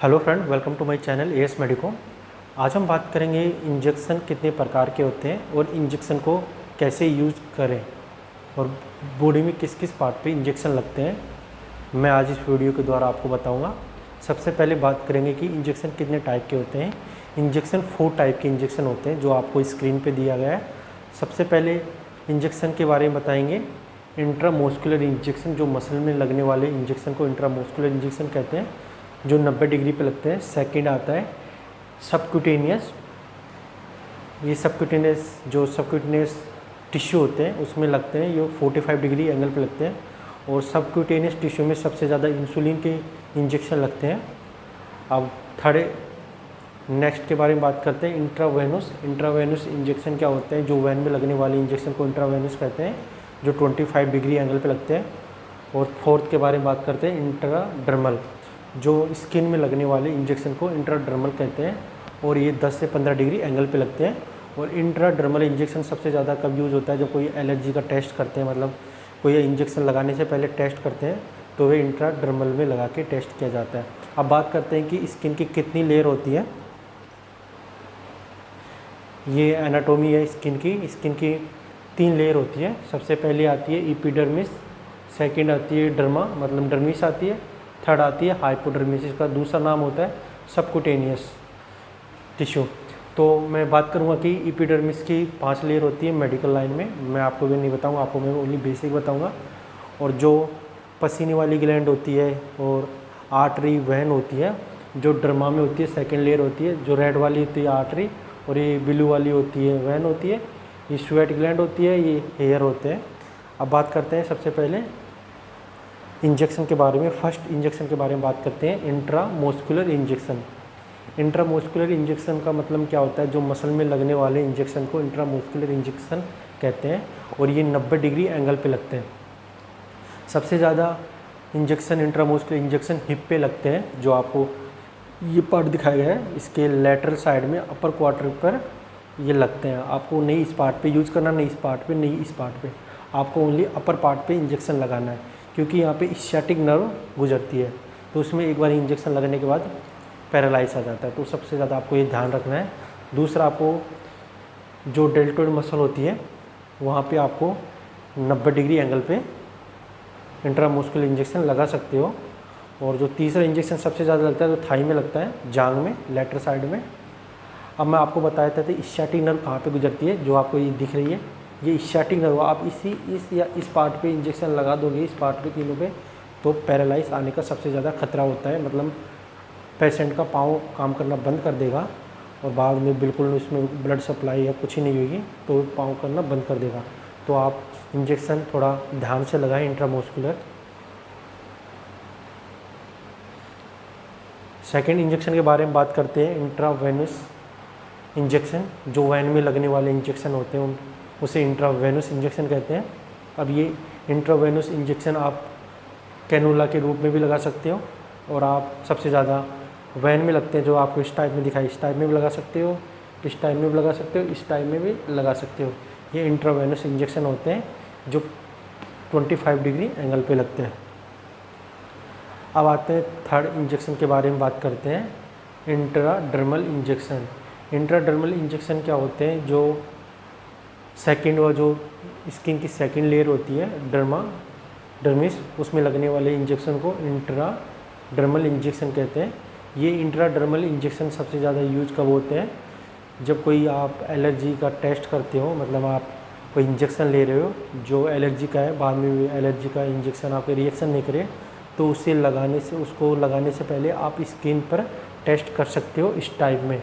Hello friend, welcome to my channel AS Medico. आज हम बात करेंगे इंजेक्शन कितने प्रकार के होते हैं और इंजेक्शन को कैसे यूज़ करें और बॉडी में किस किस पार्ट पे इंजेक्शन लगते हैं, मैं आज इस वीडियो के द्वारा आपको बताऊंगा। सबसे पहले बात करेंगे कि इंजेक्शन कितने टाइप के होते हैं। इंजेक्शन 4 टाइप के इंजेक्शन होते हैं जो आपको स्क्रीन पर दिया गया है। सबसे पहले इंजेक्शन के बारे में बताएंगे। इंट्रामस्कुलर इंजेक्शन, जो मसल में लगने वाले इंजेक्शन को इंट्रामस्कुलर इंजेक्शन कहते हैं, जो 90 डिग्री पे लगते हैं। सेकंड आता है सबक्यूटेनियस। ये सबक्यूटेनियस टिश्यू होते हैं उसमें लगते हैं, ये 45 डिग्री एंगल पे लगते हैं। और सबक्यूटेनियस टिश्यू में सबसे ज़्यादा इंसुलिन के इंजेक्शन लगते हैं। अब थर्ड नेक्स्ट के बारे में बात करते हैं, इंट्रावेनस इंजेक्शन क्या होते हैं, जो वैन में लगने वाले इंजेक्शन को इंट्रावेनस कहते हैं, जो 25 डिग्री एंगल पे लगते हैं। और फोर्थ के बारे में बात करते हैं इंट्राडर्मल, जो स्किन में लगने वाले इंजेक्शन को इंट्राडर्मल कहते हैं और ये 10 से 15 डिग्री एंगल पे लगते हैं। और इंट्राडर्मल इंजेक्शन सबसे ज़्यादा कब यूज़ होता है, जब कोई एलर्जी का टेस्ट करते हैं, मतलब कोई इंजेक्शन लगाने से पहले टेस्ट करते हैं तो वे इंट्राडर्मल में लगा के टेस्ट किया जाता है। अब बात करते हैं कि स्किन की कितनी लेयर होती है। ये एनाटोमी है स्किन की 3 लेयर होती है। सबसे पहले आती है एपिडर्मिस, सेकेंड आती है डर्मा मतलब डर्मिस आती है, थर्ड आती है हाइपोडर्मिस, इसका दूसरा नाम होता है सबक्यूटेनियस टिश्यू। तो मैं बात करूँगा कि एपिडर्मिस की 5 लेयर होती है मेडिकल लाइन में। मैं आपको भी नहीं बताऊँगा, आपको मैं ओनली बेसिक बताऊँगा। और जो पसीने वाली ग्लैंड होती है और आर्टरी वेन होती है, जो डर्मा में होती है सेकेंड लेयर होती है। जो रेड वाली होती है आर्टरी और ये ब्लू वाली होती है वेन होती है। ये स्वेट ग्लैंड होती है, ये हेयर होते हैं। अब बात करते हैं सबसे पहले इंजेक्शन के बारे में। फर्स्ट इंजेक्शन के बारे में बात करते हैं, इंट्रामस्कुलर इंजेक्शन। इंट्रामस्कुलर इंजेक्शन का मतलब क्या होता है, जो मसल में लगने वाले इंजेक्शन को इंट्रामस्कुलर इंजेक्शन कहते हैं और ये 90 डिग्री एंगल पे लगते हैं। सबसे ज़्यादा इंजेक्शन इंट्रामस्कुलर इंजेक्शन हिप पे लगते हैं, जो आपको ये पार्ट दिखाया गया है, इसके लेटरल साइड में अपर क्वार्टर पर ये लगते हैं। आपको नहीं इस पार्ट पे यूज़ करना, नहीं इस पार्ट पे, नहीं इस पार्ट पे, आपको ओनली अपर पार्ट पे इंजेक्शन लगाना है, क्योंकि यहाँ पे स्ciatic नर्व गुजरती है। तो उसमें एक बार इंजेक्शन लगने के बाद पैरालाइज आ जाता है, तो सबसे ज़्यादा आपको ये ध्यान रखना है। दूसरा, आपको जो डेल्टोइड मसल होती है वहाँ पे आपको 90 डिग्री एंगल पे इंट्रामस्कुलर इंजेक्शन लगा सकते हो। और जो तीसरा इंजेक्शन सबसे ज़्यादा लगता है तो थाई में लगता है, जांग में, लेटर साइड में। अब मैं आपको बताया था स्ciatic नर्व कहाँ पे गुजरती है, जो आपको ये दिख रही है, ये स्ciatic नर्व। आप इस पार्ट पे इंजेक्शन लगा दोगे, इस पार्ट पे, तीनों पे, तो पैरालाइज आने का सबसे ज़्यादा खतरा होता है। मतलब पेशेंट का पाँव काम करना बंद कर देगा और बाद में बिल्कुल उसमें ब्लड सप्लाई या कुछ ही नहीं होगी, तो पाँव करना बंद कर देगा। तो आप इंजेक्शन थोड़ा ध्यान से लगाएं इंट्रामस्कुलर। सेकेंड इंजेक्शन के बारे में बात करते हैं, इंट्रावेनस इंजेक्शन। जो वैन में लगने वाले इंजेक्शन होते हैं उसे इंट्रावेनस इंजेक्शन कहते हैं। अब ये इंट्रावेनस इंजेक्शन आप कैनुला के रूप में भी लगा सकते हो और आप सबसे ज़्यादा वैन में लगते हैं, जो आपको इस टाइप में दिखाई, इस टाइप में भी लगा सकते हो, इस टाइप में भी लगा सकते हो, इस टाइप में भी लगा सकते हो। ये इंट्रावेनस इंजेक्शन होते हैं जो 25 डिग्री एंगल पे लगते हैं। अब आते हैं थर्ड इंजेक्शन के बारे में बात करते हैं, इंट्राडर्मल इंजेक्शन। इंट्राडर्मल इंजेक्शन क्या होते हैं, जो सेकेंड व जो स्किन की सेकेंड लेयर होती है डर्मिस, उसमें लगने वाले इंजेक्शन को इंट्राडर्मल इंजेक्शन कहते हैं। ये इंट्राडर्मल इंजेक्शन सबसे ज़्यादा यूज कब होते हैं, जब कोई आप एलर्जी का टेस्ट करते हो, मतलब आप कोई इंजेक्शन ले रहे हो जो एलर्जी का है, बाद में भी एलर्जी का इंजेक्शन आपके रिएक्शन नहीं करे, तो उसको लगाने से पहले आप स्किन पर टेस्ट कर सकते हो इस टाइप में।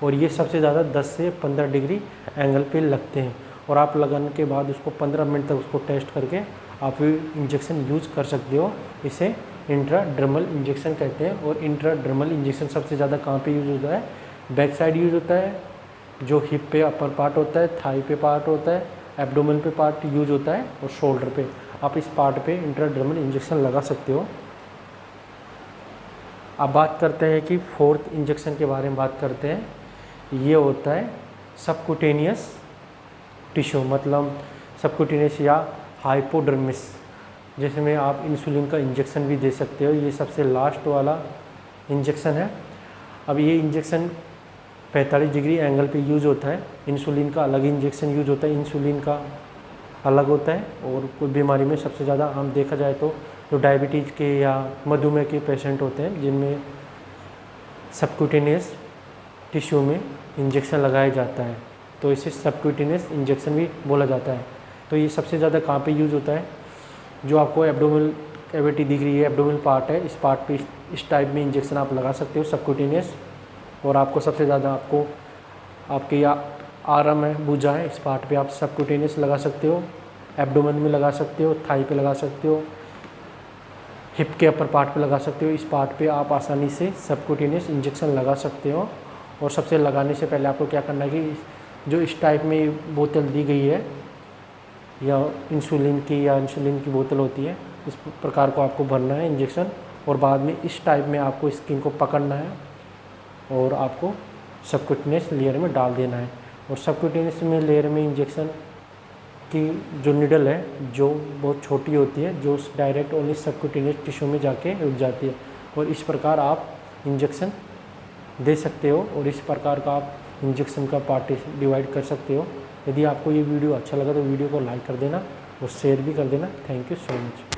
और ये सबसे ज़्यादा 10 से 15 डिग्री एंगल पे लगते हैं और आप लगाने के बाद उसको 15 मिनट तक उसको टेस्ट करके आप इंजेक्शन यूज़ कर सकते हो। इसे इंट्राडर्मल इंजेक्शन कहते हैं। और इंट्राडर्मल इंजेक्शन सबसे ज़्यादा कहाँ पे यूज़ होता है, बैक साइड यूज़ होता है, जो हिप पे अपर पार्ट होता है, थाई पे पार्ट होता है, एब्डोमेन पे पार्ट यूज़ होता है और शोल्डर पे। आप इस पार्ट पे इंट्राडर्मल इंजेक्शन लगा सकते हो। अब बात करते हैं कि फोर्थ इंजेक्शन के बारे में बात करते हैं। ये होता है सबक्यूटेनियस टिश्यू, मतलब सबक्यूटेनियस या हाइपोडर्मिस, जिसमें आप इंसुलिन का इंजेक्शन भी दे सकते हो। ये सबसे लास्ट वाला इंजेक्शन है। अब ये इंजेक्शन 45 डिग्री एंगल पे यूज़ होता है। इंसुलिन का अलग इंजेक्शन यूज़ होता है, इंसुलिन का अलग होता है। और कोई बीमारी में सबसे ज़्यादा हम देखा जाए तो जो डायबिटीज़ के या मधुमेह के पेशेंट होते हैं जिनमें सबक्यूटेनियस टिश्यू में इंजेक्शन लगाया जाता है, तो इसे सबक्यूटेनियस इंजेक्शन भी बोला जाता है। तो ये सबसे ज़्यादा कहाँ पे यूज़ होता है, जो आपको एब्डोमिनल कैविटी दिख रही है, एब्डोमिनल पार्ट है, इस पार्ट पे इस टाइप में इंजेक्शन आप लगा सकते हो सबक्यूटेनियस। और आपको सबसे ज़्यादा आपको आपके या आर्म है, भुजा है, इस पार्ट पे आप सबक्यूटेनियस लगा सकते हो, एब्डोमेन में लगा सकते हो, थाई पे लगा सकते हो, हिप के अपर पार्ट पे लगा सकते हो। इस पार्ट पे आप आसानी से सबक्यूटेनियस इंजेक्शन लगा सकते हो। और सबसे लगाने से पहले आपको क्या करना है कि जो इस टाइप में बोतल दी गई है या इंसुलिन की बोतल होती है, इस प्रकार को आपको भरना है इंजेक्शन। और बाद में इस टाइप में आपको स्किन को पकड़ना है और आपको सबक्यूटेनियस लेयर में डाल देना है। और सबक्यूटेनियस में लेयर में इंजेक्शन की जो निडल है जो बहुत छोटी होती है, जो डायरेक्ट ओनली सबक्यूटेनियस टिश्यू में जाके रुक जाती है। और इस प्रकार आप इंजेक्शन दे सकते हो और इस प्रकार का आप इंजेक्शन का पार्ट डिवाइड कर सकते हो। यदि आपको ये वीडियो अच्छा लगा तो वीडियो को लाइक कर देना और शेयर भी कर देना। Thank you so much.